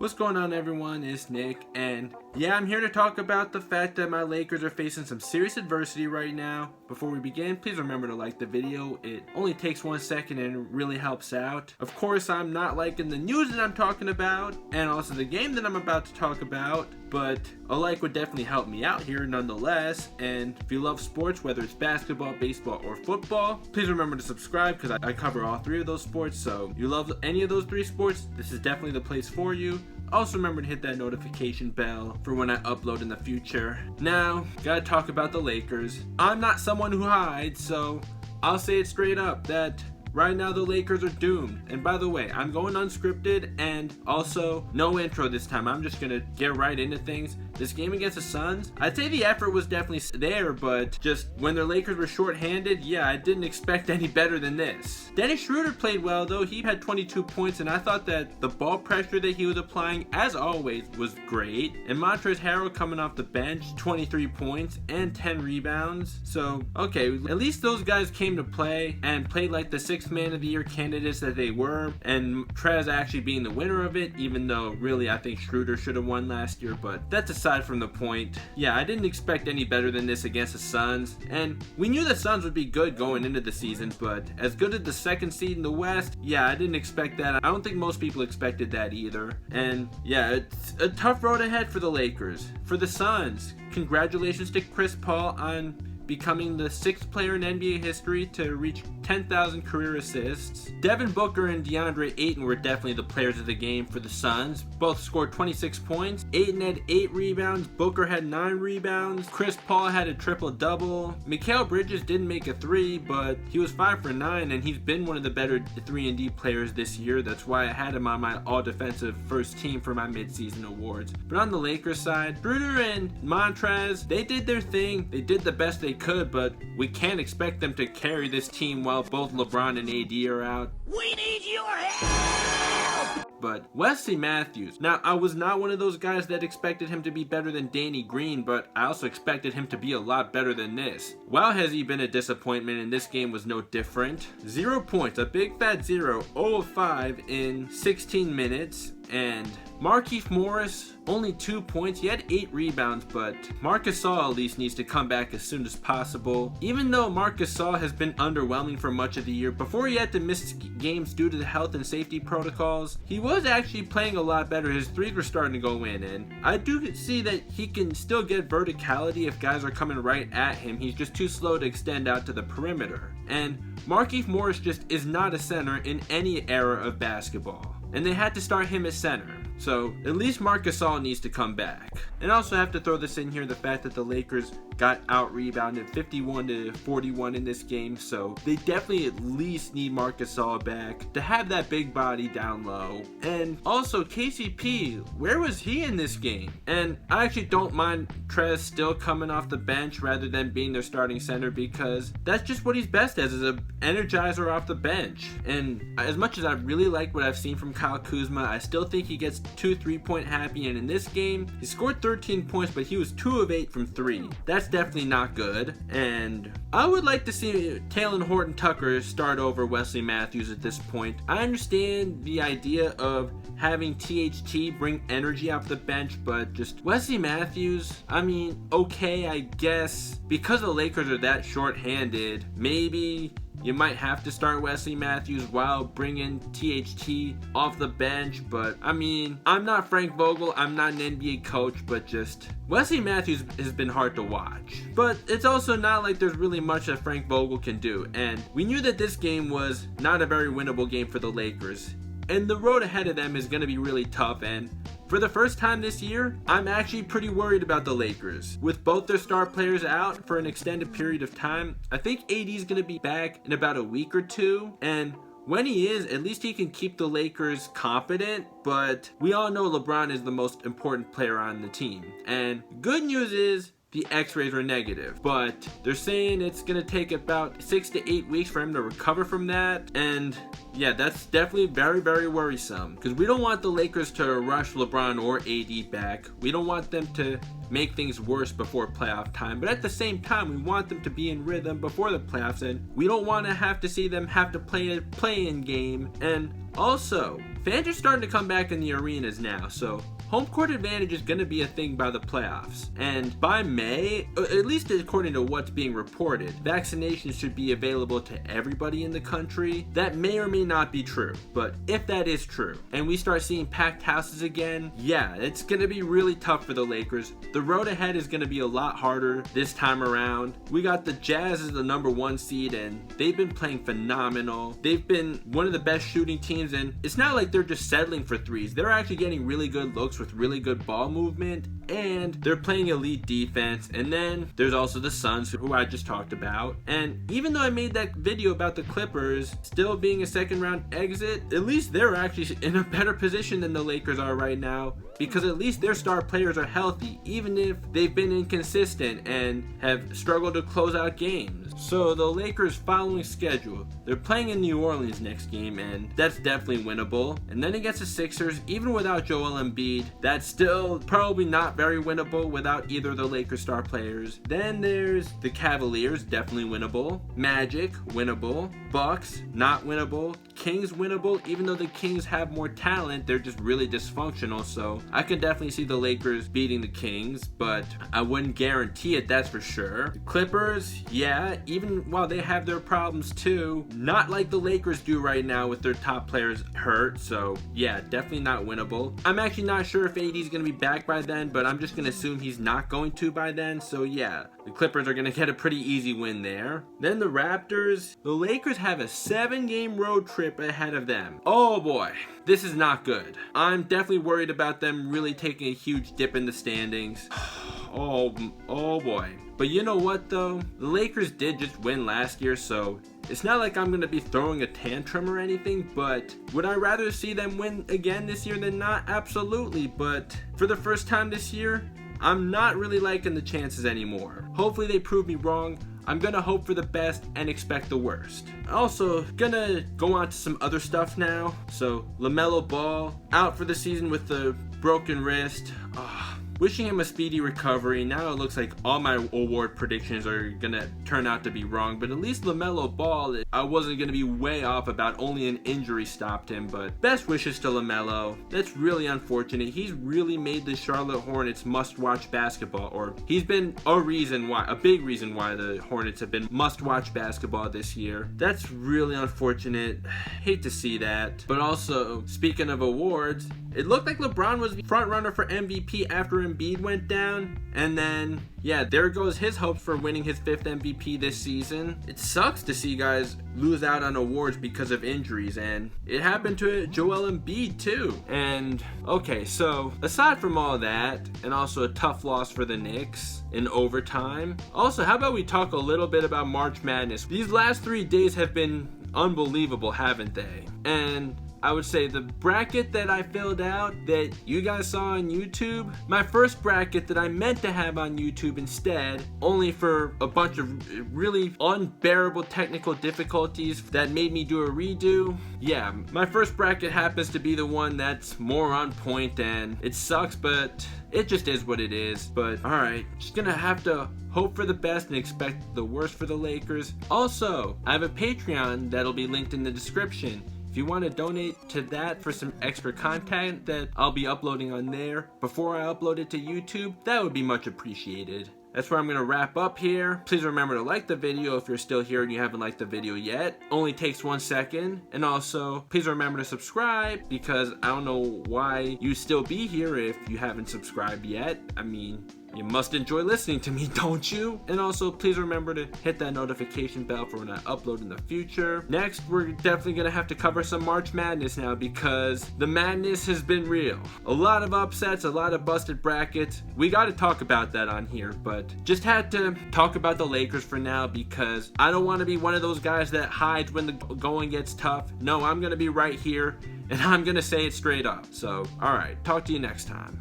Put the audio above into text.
What's going on, everyone? It's Nick, and yeah, I'm here to talk about the fact that my Lakers are facing some serious adversity right now. Before we begin, please remember to like the video. It only takes 1 second and it really helps out. Of course, I'm not liking the news that I'm talking about, and also the game that I'm about to talk about, but a like would definitely help me out here nonetheless. And if you love sports, whether it's basketball, baseball, or football, please remember to subscribe because I cover all three of those sports. So if you love any of those three sports, this is definitely the place for you. Also remember to hit that notification bell for when I upload in the future. Now, gotta talk about the Lakers. I'm not someone who hides, so I'll say it straight up that right now the Lakers are doomed. And by the way, I'm going unscripted and also no intro this time. I'm just gonna get right into things. This game against the Suns, I'd say the effort was definitely there, but just when the Lakers were shorthanded, yeah, I didn't expect any better than this. Dennis Schroeder played well though. He had 22 points, and I thought that the ball pressure that he was applying, as always, was great. And Montrezl Harrell coming off the bench, 23 points and 10 rebounds. So, okay, at least those guys came to play and played like the 6th man of the year candidates that they were, and Trez actually being the winner of it, even though really I think Schroeder should have won last year, but that's aside from the point. Yeah, I didn't expect any better than this against the Suns, and we knew the Suns would be good going into the season, but as good as the 2nd seed in the West, yeah, I didn't expect that. I don't think most people expected that either. And yeah, it's a tough road ahead for the Lakers. For the Suns, congratulations to Chris Paul on becoming the 6th player in NBA history to reach 10,000 career assists. Devin Booker and DeAndre Ayton were definitely the players of the game for the Suns. Both scored 26 points. Ayton had 8 rebounds. Booker had 9 rebounds. Chris Paul had a triple-double. Mikal Bridges didn't make a 3, but he was 5 for 9, and he's been one of the better 3-and-D players this year. That's why I had him on my all-defensive first team for my midseason awards. But on the Lakers side, Schroeder and Montrez, they did their thing. They did the best they could, but we can't expect them to carry this team while both LeBron and AD are out. We need your help! But Wesley Matthews, now I was not one of those guys that expected him to be better than Danny Green, but I also expected him to be a lot better than this. Wow, has he been a disappointment, and this game was no different. 0 points, a big fat 0, 0 of 5 in 16 minutes, and Markieff Morris, only 2 points. He had 8 rebounds, but Marc Gasol at least needs to come back as soon as possible. Even though Marc Gasol has been underwhelming for much of the year, before he had to miss games due to the health and safety protocols, he was actually playing a lot better. His threes were starting to go in, and I do see that he can still get verticality if guys are coming right at him. He's just too slow to extend out to the perimeter. And Markieff Morris just is not a center in any era of basketball, and they had to start him as center. So at least Marc Gasol needs to come back. And also have to throw this in here, the fact that the Lakers got out-rebounded 51-41 in this game, so they definitely at least need Marc Gasol back to have that big body down low. And also KCP, where was he in this game? And I actually don't mind Trez still coming off the bench rather than being their starting center, because that's just what he's best as, is an energizer off the bench. And as much as I really like what I've seen from Kyle Kuzma, I still think he gets 2 3-point happy, and in this game he scored 13 points, but he was 2 of 8 from 3. That's definitely not good, and I would like to see Talen-Horton Tucker start over Wesley Matthews at this point. I understand the idea of having THT bring energy off the bench, but just Wesley Matthews, I mean, okay, I guess because the Lakers are that short-handed, maybe you might have to start Wesley Matthews while bringing THT off the bench, but I mean, I'm not Frank Vogel, I'm not an NBA coach, but just Wesley Matthews has been hard to watch. But it's also not like there's really much that Frank Vogel can do, and we knew that this game was not a very winnable game for the Lakers, and the road ahead of them is going to be really tough. And for the first time this year, I'm actually pretty worried about the Lakers. With both their star players out for an extended period of time, I think AD is going to be back in about a week or 2, and when he is, at least he can keep the Lakers competent, but we all know LeBron is the most important player on the team. And good news is the x-rays were negative, but they're saying it's gonna take about 6 to 8 weeks for him to recover from that. And yeah, that's definitely very, very worrisome, because we don't want the Lakers to rush LeBron or AD back. We don't want them to make things worse before playoff time, but at the same time, we want them to be in rhythm before the playoffs, and we don't want to have to see them have to play a play-in game. And also, fans are starting to come back in the arenas now, so home court advantage is going to be a thing by the playoffs. And by May, at least according to what's being reported, vaccinations should be available to everybody in the country. That may or may not be true, but if that is true, and we start seeing packed houses again, yeah, it's going to be really tough for the Lakers. The road ahead is going to be a lot harder this time around. We got the Jazz as the #1 seed, and they've been playing phenomenal. They've been one of the best shooting teams, and it's not like they're just settling for threes. They're actually getting really good looks with really good ball movement, and they're playing elite defense. And then there's also the Suns, who I just talked about. And even though I made that video about the Clippers still being a second round exit, at least they're actually in a better position than the Lakers are right now, because at least their star players are healthy, even if they've been inconsistent and have struggled to close out games. So the Lakers' following schedule, they're playing in New Orleans next game, and that's definitely winnable. And then against the Sixers, even without Joel Embiid, that's still probably not very winnable without either of the Lakers' star players. Then there's the Cavaliers, definitely winnable. Magic, winnable. Bucks, not winnable. Kings, winnable. Even though the Kings have more talent, they're just really dysfunctional, so I can definitely see the Lakers beating the Kings, but I wouldn't guarantee it, that's for sure. The Clippers, yeah, even while they have their problems too, not like the Lakers do right now with their top players hurt, so yeah, definitely not winnable. I'm actually not sure if AD's going to be back by then, but I'm just going to assume he's not going to by then, so yeah, the Clippers are going to get a pretty easy win there. Then the Raptors, the Lakers have a 7-game road trip ahead of them. Oh boy, this is not good. I'm definitely worried about them really taking a huge dip in the standings. Oh boy. But you know what though? The Lakers did just win last year, so it's not like I'm going to be throwing a tantrum or anything, but would I rather see them win again this year than not? Absolutely, but for the first time this year, I'm not really liking the chances anymore. Hopefully they prove me wrong. I'm gonna hope for the best and expect the worst. Also, gonna go on to some other stuff now. So, LaMelo Ball, out for the season with the broken wrist. Wishing him a speedy recovery. Now it looks like all my award predictions are gonna turn out to be wrong, but at least LaMelo Ball, I wasn't gonna be way off about only an injury stopped him, but best wishes to LaMelo. That's really unfortunate. He's really made the Charlotte Hornets must-watch basketball, or he's been a big reason why the Hornets have been must-watch basketball this year. That's really unfortunate. Hate to see that. But also, speaking of awards, it looked like LeBron was the front runner for MVP after Embiid went down, and then yeah, there goes his hopes for winning his 5th MVP this season. It sucks to see guys lose out on awards because of injuries, and it happened to Joel Embiid too. And okay, so aside from all that, and also a tough loss for the Knicks in overtime, also how about we talk a little bit about March Madness? These last 3 days have been unbelievable, haven't they? And I would say the bracket that I filled out that you guys saw on YouTube, my first bracket that I meant to have on YouTube instead, only for a bunch of really unbearable technical difficulties that made me do a redo. Yeah, my first bracket happens to be the one that's more on point, and it sucks, but it just is what it is. But alright, just gonna have to hope for the best and expect the worst for the Lakers. Also, I have a Patreon that'll be linked in the description. If you want to donate to that for some extra content that I'll be uploading on there before I upload it to YouTube, that would be much appreciated. That's where I'm going to wrap up here. Please remember to like the video if you're still here and you haven't liked the video yet. Only takes 1 second. And also, please remember to subscribe, because I don't know why you still be here if you haven't subscribed yet. I mean, you must enjoy listening to me, don't you? And also, please remember to hit that notification bell for when I upload in the future. Next, we're definitely gonna have to cover some March Madness now, because the madness has been real. A lot of upsets, a lot of busted brackets. We gotta talk about that on here, but just had to talk about the Lakers for now, because I don't want to be one of those guys that hides when the going gets tough. No, I'm gonna be right here, and I'm gonna say it straight up. So, alright, talk to you next time.